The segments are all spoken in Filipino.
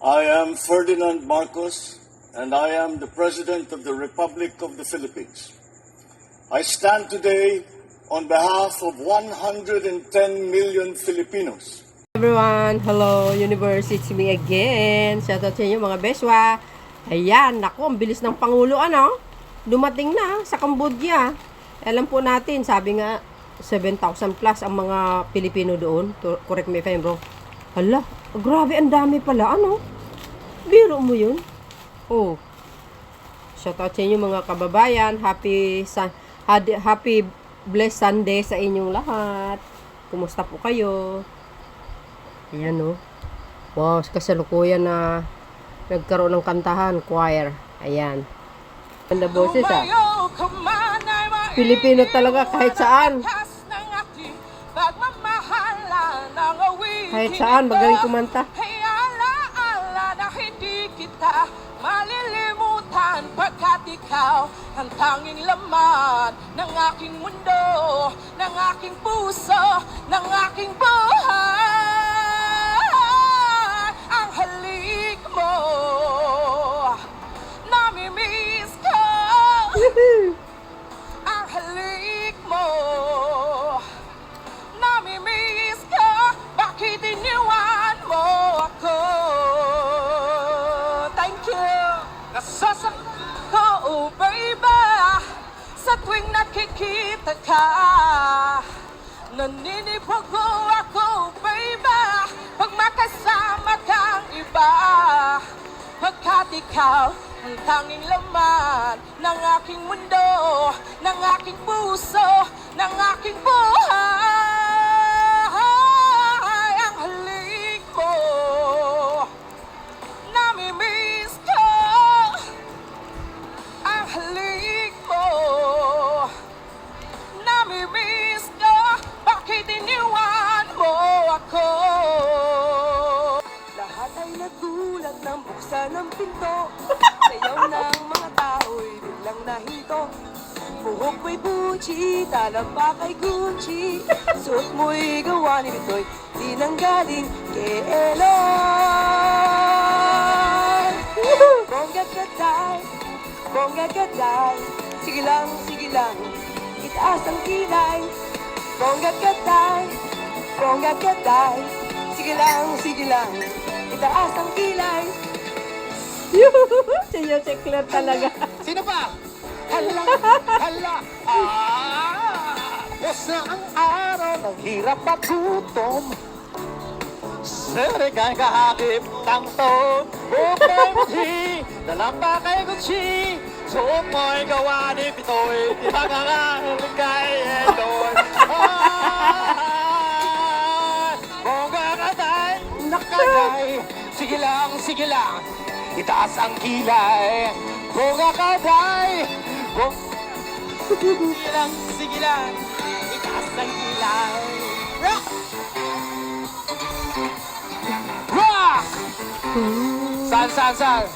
I am Ferdinand Marcos, and I am the President of the Republic of the Philippines. I stand today on behalf of 110 million Filipinos. Everyone, hello universe, it's me again. Shoutout sa inyo mga beswa. Ayan, naku, ang bilis ng Pangulo dumating na sa Cambodia. Alam po natin, sabi nga 7,000 plus ang mga Pilipino doon. Correct me if I'm wrong. Hala, grabe, ang dami pala, biro mo yun? Oh, shoutout sa inyo mga kababayan. Happy blessed Sunday sa inyong lahat. Kumusta po kayo? Ayan wow, kasalukuyan na nagkaroon ng kantahan, choir. Ayan. Ganda boses Pilipino talaga kahit saan. Kahit saan, magaling kumanta. Malilimutan pagkat ikaw ang tanging laman ng aking mundo, ng aking puso, ng aking buhay. Ang halik mo, namimiss ko. Ang halik mo, namimiss ko. Bakit iniwan mo ako? Nasasak ko, oh baby, sa tuwing nakikita ka. Naninibago ako, baby, pag makasama kang iba. Pagkat ikaw ang tanging laman ng aking mundo, ng aking puso, ng aking buhay. Ang halik mo, namimiss ko. Ang halik mo, namimiss ko. Bakit iniwan mo ako? Lahat ay nagulat nang buksan ng pinto. Sayaw ng mga tao'y biglang nahinto. Buhok mo'y Gucci, talapa kay Gucci. Suot mo'y gawa ni Bitoy, di nang galing kay Eloy. Bongga kaday, sige lang, itaas ang kilay. Bongga kaday, sige lang, itaas ang kilay. Sinyo siklet talaga. Sino pa? Hala, Bos na ang araw ng hirap at gutom. Serigay kahakip ng ton. Bukay dalampa kay Gucci. Suot mo'y gawa ni Pitoy. Di hangangaling kay Eloy. Bongga kaday, nakaday. Sige lang, itaas ang kilay. Bongga kaday. Sige lang, itaas ang kilay. Rock! Rock! San?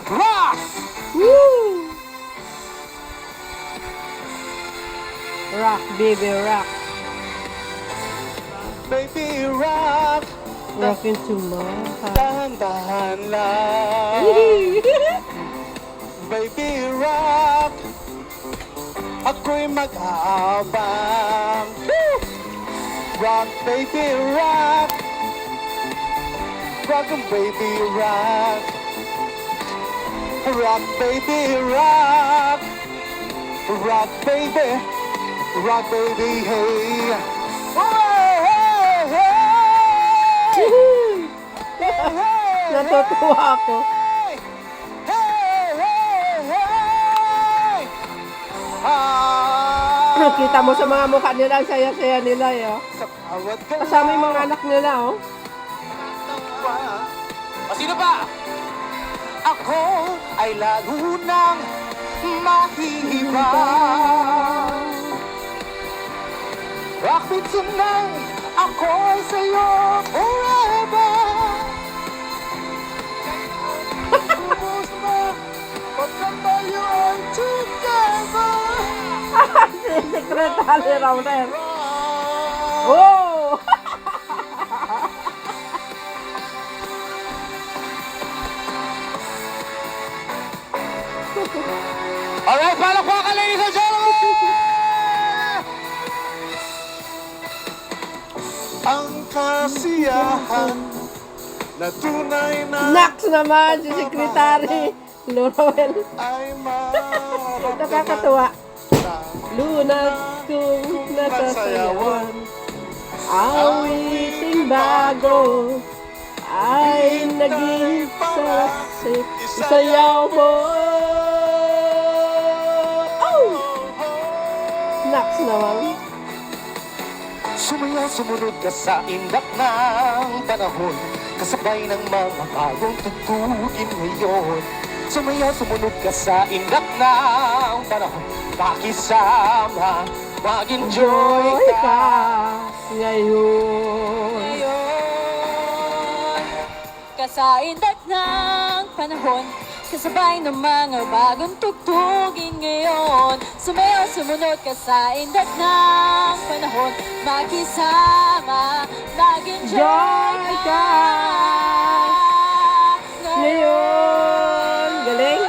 Rock! Woo! Rock, baby, rock. Baby, rock! Rock into my heart. Dahan-dahan lang. Baby, rock! Ako'y mag-aabang. Rock, baby, rock! Rock, baby, rock! Rock, baby, rock! Rock, baby! Rock, baby, hey! Natutuwa ako. Kita mo sa mga mukha nila, ang saya-saya nila, Kasama yung mga anak nila, Sino pa? Ako ay lalo nang mahihibang. Bakit tonight ako ay sa'yo forever? Ubus mo, pagkat tayo ay together. Si Secretary Rauner. Oh! Alright, palakpakan ladies and gentlemen! Ang kasiyahan na tunay na Nax naman si Secretary Lorel. ay mararamdaman Nakakatuwa. sa Lunag kong nasasayawan. Awiting bago ay naging sarasi. Isayaw mo. Oh! Nax naman. Sumayaw, sumunod ka sa indak ng panahon, kasabay ng mga bagong tugtugin ngayon. Sumayaw, sumunod ka sa indak ng panahon, pakisama, mag-enjoy Joy ka. ka ngayon. Ngayon, kasaindak ng panahon, kasabay ng mga bagong tugtugin ngayon. Sumayaw, sumunod ka sa indak ng panahon, makisama, mag-enjoy Joy ka ka ngayon. Galing.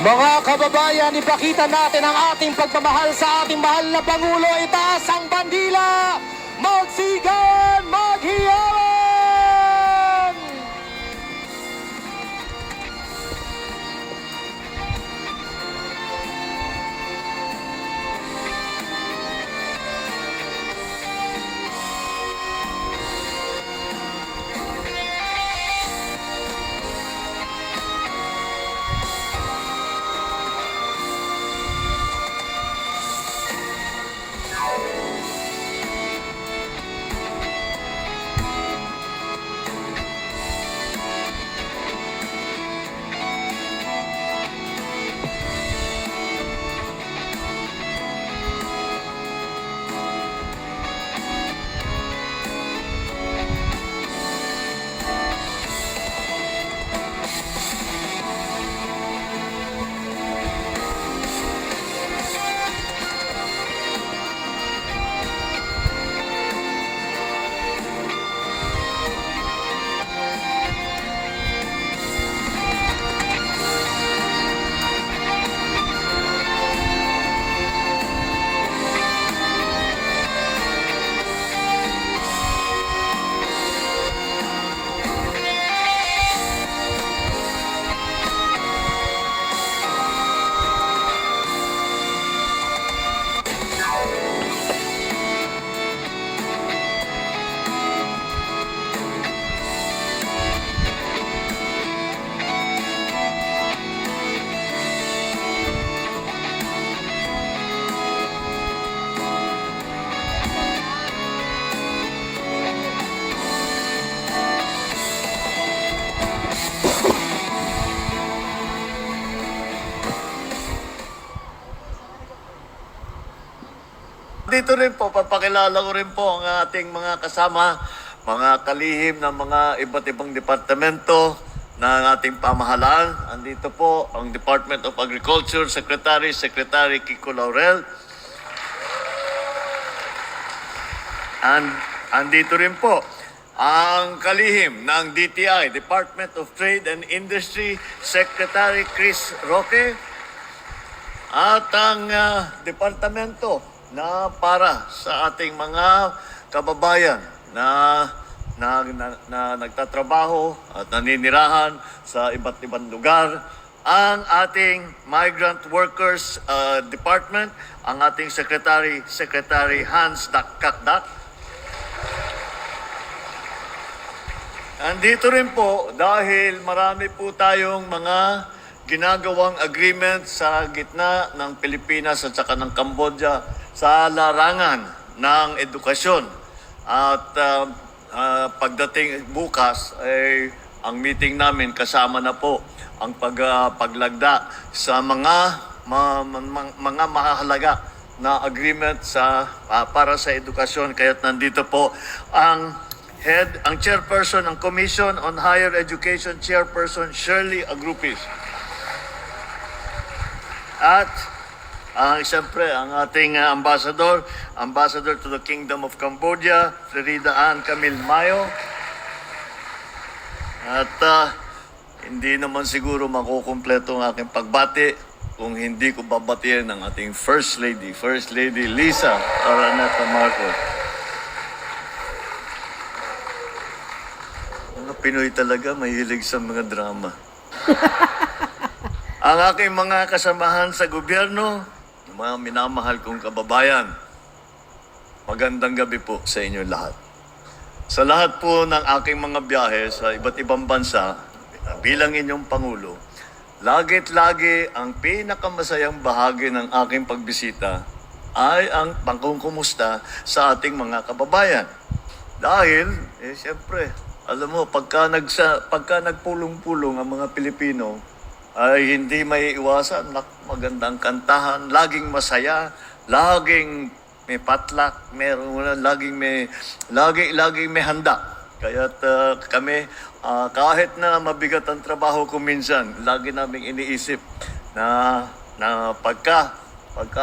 Mga kababayan, ipakita natin ang ating pagmamahal sa ating mahal na Pangulo. Itaas ang bandila! Magsigawan! Maghiyawan! Dito rin po, papakilala ko rin po ang ating mga kasama, mga kalihim ng mga iba't ibang departamento ng ating pamahalaan. Andito po ang Department of Agriculture, Secretary Kiko Laurel. And andito rin po ang kalihim ng DTI, Department of Trade and Industry, Secretary Chris Roque. At ang departamento na para sa ating mga kababayan na nagtatrabaho at naninirahan sa iba't ibang lugar, ang ating Migrant Workers Department, ang ating Secretary Hans Dakakdak. Andito rin po dahil marami po tayong mga ginagawang agreement sa gitna ng Pilipinas at saka ng Cambodia sa larangan ng edukasyon. At pagdating bukas, ay ang meeting namin kasama na po ang paglagda sa mga mahalaga na agreement para sa edukasyon. Kaya't nandito po ang chairperson ng Commission on Higher Education, Chairperson Shirley Agrupis. At siyempre, ang ating ambassador to the Kingdom of Cambodia, Frida Ann Camille Mayo. At hindi naman siguro makukumpleto ang aking pagbati kung hindi ko babatiin ang ating First Lady Lisa Araneta Marcos. Mga Pinoy talaga, mahilig sa mga drama. Ang aking mga kasamahan sa gobyerno, mga minamahal kong kababayan, magandang gabi po sa inyo lahat. Sa lahat po ng aking mga biyahe sa iba't ibang bansa, bilang inyong Pangulo, lagit-lagi ang pinakamasayang bahagi ng aking pagbisita ay ang pangkukumusta sa ating mga kababayan. Dahil, siyempre, alam mo, pagka nagpulong-pulong ang mga Pilipino, ay hindi may iwasan. Magandang kantahan, laging masaya, laging may patlak, laging may handa. Kaya't kami, kahit na mabigat ang trabaho ko minsan, lagi naming iniisip na pagka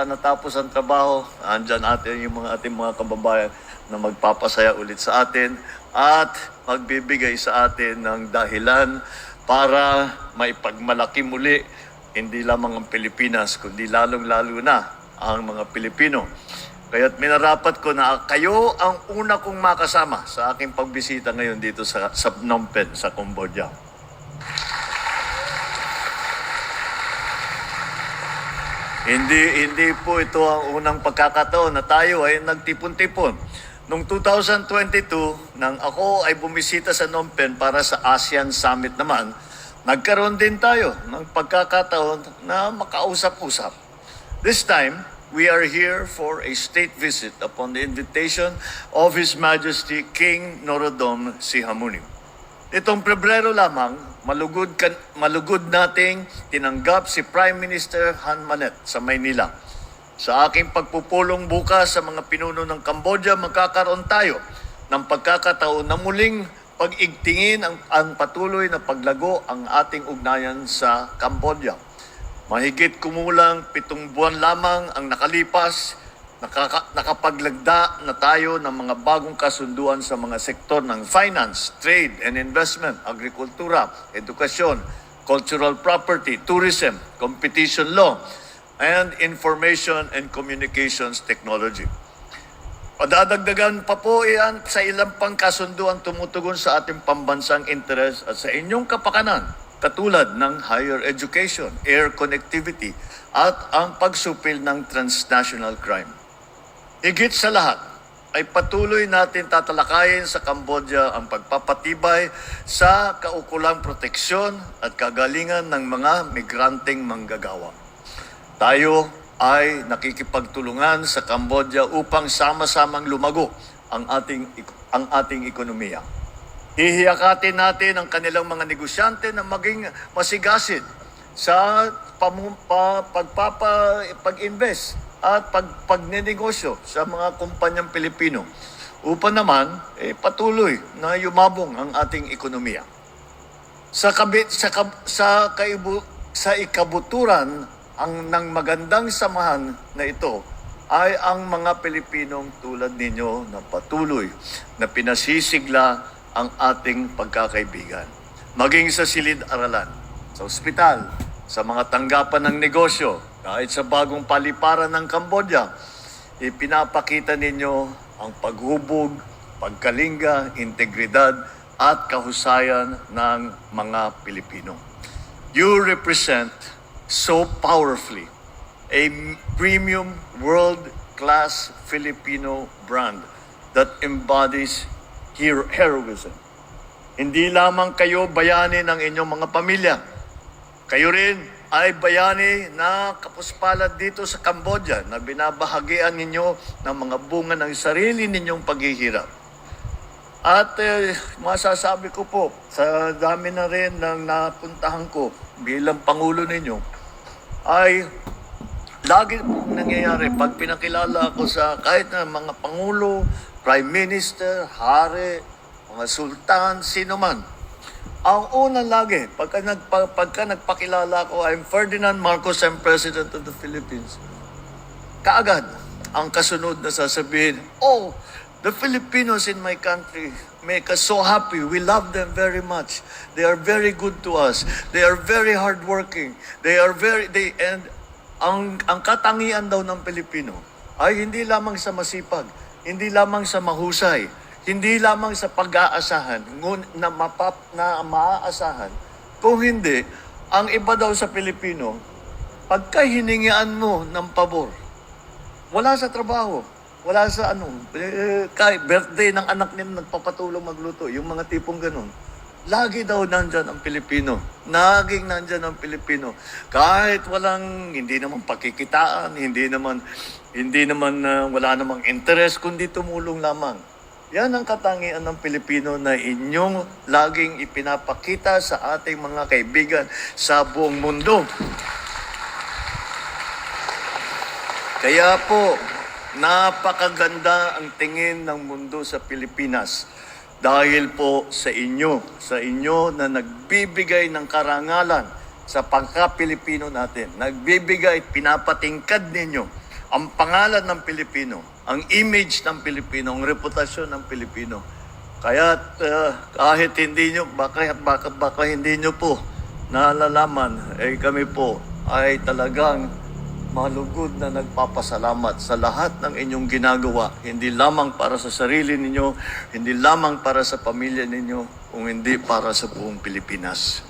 natapos ang trabaho, andyan atin yung ating mga kababayan na magpapasaya ulit sa atin at magbibigay sa atin ng dahilan para maipagmalaki muli hindi lamang ang Pilipinas, kundi lalong-lalo na ang mga Pilipino. Kaya't minarapat ko na kayo ang una kong makasama sa aking pagbisita ngayon dito sa Phnom Penh, sa Cambodia. Hindi po ito ang unang pagkakataon na tayo ay nagtipon-tipon. Noong 2022, nang ako ay bumisita sa Phnom Penh para sa ASEAN Summit naman, nagkaroon din tayo ng pagkakataon na makausap-usap. This time, we are here for a state visit upon the invitation of His Majesty King Norodom Sihamuni. Itong Pebrero lamang, malugod nating tinanggap si Prime Minister Han Manet sa Maynila. Sa aking pagpupulong bukas sa mga pinuno ng Cambodia, magkakaroon tayo ng pagkakataon na muling pag-igtingin ang patuloy na paglago ang ating ugnayan sa Cambodia. Mahigit kumulang 7 buwan lamang ang nakalipas, nakapaglagda na tayo ng mga bagong kasunduan sa mga sektor ng finance, trade and investment, agrikultura, edukasyon, cultural property, tourism, competition law, and information and communications technology. Padadagdagan pa po iyan sa ilang pang kasunduan tumutugon sa ating pambansang interes at sa inyong kapakanan, katulad ng higher education, air connectivity, at ang pagsupil ng transnational crime. Higit sa lahat, ay patuloy natin tatalakayin sa Cambodia ang pagpapatibay sa kaukulang proteksyon at kagalingan ng mga migranteng manggagawa. Tayo ay nakikipagtulungan sa Cambodia upang sama-samang lumago ang ating ekonomiya. Hihiyakatin natin ang kanilang mga negosyante na maging masigasid sa pag-invest at pagnenegosyo sa mga kumpanyang Pilipino upang naman patuloy na yumabong ang ating ekonomiya. Sa ikabuturan ng magandang samahan na ito ay ang mga Pilipinong tulad ninyo na patuloy na pinasisigla ang ating pagkakaibigan. Maging sa silid-aralan, sa ospital, sa mga tanggapan ng negosyo, kahit sa bagong paliparan ng Cambodia, ipinapakita ninyo ang paghubog, pagkalinga, integridad at kahusayan ng mga Pilipino. You represent so powerfully a premium world-class Filipino brand that embodies heroism. Hindi lamang kayo bayani ng inyong mga pamilya. Kayo rin ay bayani na kapuspalad dito sa Cambodia na binabahagian ninyo ng mga bunga ng sarili ninyong paghihirap. At masasabi ko po, sa dami na rin ng napuntahan ko bilang Pangulo ninyo, ay lagi pong nangyayari pag pinakilala ako sa kahit na mga Pangulo, Prime Minister, Hari, mga Sultan, sino man. Ang unang lagi, pagka nagpakilala ko, I'm Ferdinand Marcos, I'm President of the Philippines. Kaagad, ang kasunod na sasabihin, oh, the Filipinos in my country make us so happy. We love them very much. They are very good to us. They are very hardworking. And ang katangian daw ng Pilipino ay hindi lamang sa masipag, hindi lamang sa mahusay, hindi lamang sa pag-aasahan, na maaasahan. Kung hindi, ang iba daw sa Pilipino, pagka hiningian mo ng pabor, wala sa trabaho, wala sa kahit birthday ng anak nila nagpapatulong magluto, yung mga tipong ganun. Lagi daw nandyan ang Pilipino. Laging nandyan ang Pilipino. Kahit hindi naman pakikitaan, hindi naman wala namang interest, kundi tumulong lamang. Yan ang katangian ng Pilipino na inyong laging ipinapakita sa ating mga kaibigan sa buong mundo. Kaya po, napakaganda ang tingin ng mundo sa Pilipinas dahil po sa inyo na nagbibigay ng karangalan sa pagka-Pilipino natin. Nagbibigay, pinapatingkad ninyo ang pangalan ng Pilipino, ang image ng Pilipino, ang reputasyon ng Pilipino. Kaya kahit hindi nyo, baka hindi nyo po nalalaman, kami po ay talagang malugod na nagpapasalamat sa lahat ng inyong ginagawa, hindi lamang para sa sarili ninyo, hindi lamang para sa pamilya ninyo, kung hindi para sa buong Pilipinas.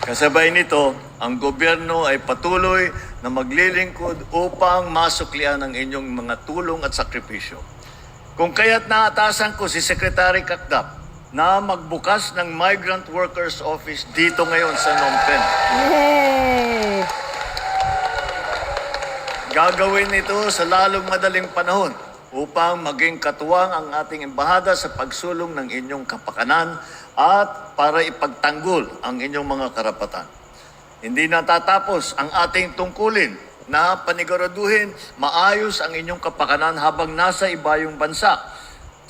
Kasabay nito, ang gobyerno ay patuloy na maglilingkod upang masuklian ang inyong mga tulong at sakripisyo. Kung kaya't naatasan ko si Secretary Kakdap na magbukas ng Migrant Workers Office dito ngayon sa Phnom Penh. Yay! Gagawin ito sa lalong madaling panahon upang maging katuwang ang ating embahada sa pagsulong ng inyong kapakanan at para ipagtanggol ang inyong mga karapatan. Hindi natatapos ang ating tungkulin na paniguraduhin maayos ang inyong kapakanan habang nasa ibayong bansa.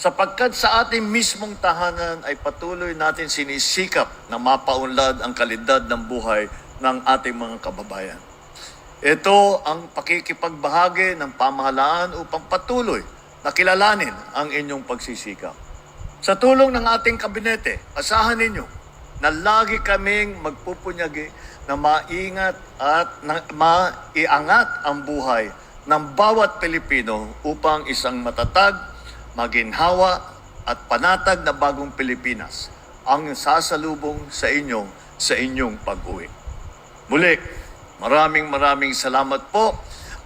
Sapagkat sa ating mismong tahanan ay patuloy natin sinisikap na mapaunlad ang kalidad ng buhay ng ating mga kababayan. Ito ang pakikipagbahagi ng pamahalaan upang patuloy na kilalanin ang inyong pagsisikap. Sa tulong ng ating kabinete, asahan ninyo na lagi kaming magpupunyagi na maingat at maiangat ang buhay ng bawat Pilipino upang isang matatag, maginhawa at panatag na bagong Pilipinas ang sasalubong sa inyong pag-uwi. Muli, maraming salamat po.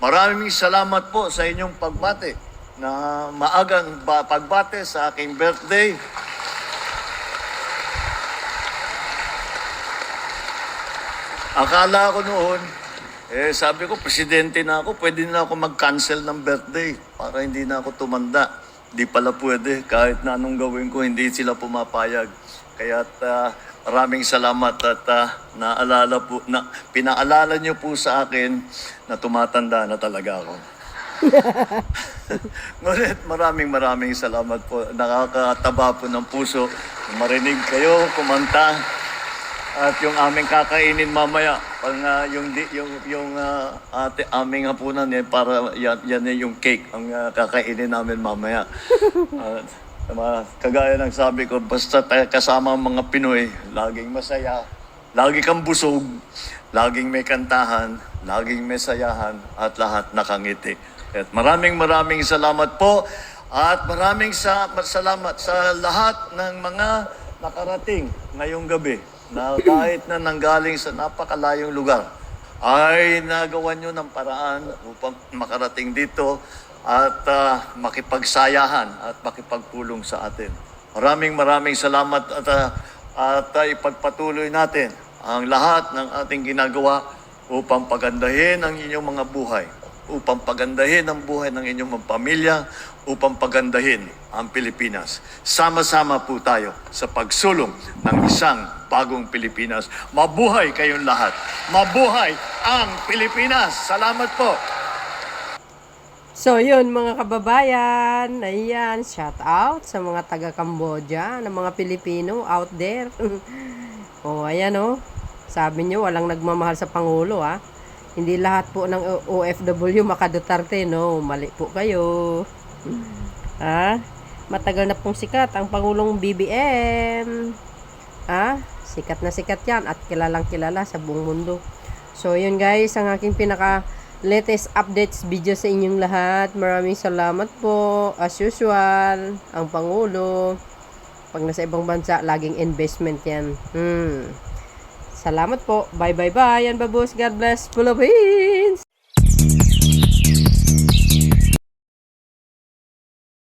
Maraming salamat po sa inyong pagbate na maagang pagbate sa aking birthday. Akala ko noon, sabi ko, presidente na ako, pwede na ako mag-cancel ng birthday para hindi na ako tumanda. Di pala pwede, kahit na anong gawin ko, hindi sila pumapayag. Kaya't maraming salamat at pinaalala niyo po sa akin na tumatanda na talaga ako. Ngunit maraming salamat po. Nakakataba po ng puso. Marinig kayo, kumanta. At yung aming kakainin mamaya, pag aming hapunan para yan yung cake ang kakainin namin mamaya. Kagaya ng sabi ko, basta kasama ang mga Pinoy, laging masaya, lagi kang busog, laging may kantahan, laging may sayahan, at lahat nakangiti. At maraming salamat po at maraming salamat sa lahat ng mga nakarating ngayong gabi na kahit na nanggaling sa napakalayong lugar ay nagawa nyo ng paraan upang makarating dito at makipagsayahan at makipagpulong sa atin. Maraming salamat at ipagpatuloy natin ang lahat ng ating ginagawa upang pagandahin ang inyong mga buhay, upang pagandahin ang buhay ng inyong mga pamilya, upang pagandahin ang Pilipinas. Sama-sama po tayo sa pagsulong ng isang bagong Pilipinas. Mabuhay kayong lahat. Mabuhay ang Pilipinas. Salamat po. So yun mga kababayan, ayan, shout out sa mga taga-Cambodia, ng mga Pilipino out there. Ayan sabi nyo walang nagmamahal sa Pangulo Hindi lahat po ng OFW makaduterte, mali po kayo. Matagal na pong sikat ang Pangulong BBM. Sikat na sikat yan at kilalang kilala sa buong mundo. So yun guys, ang aking pinaka latest updates video sa inyong lahat. Maraming salamat po. As usual, ang Pangulo, pag nasa ibang bansa, laging investment yan. Salamat po. Bye. Yan babos. God bless Philippines.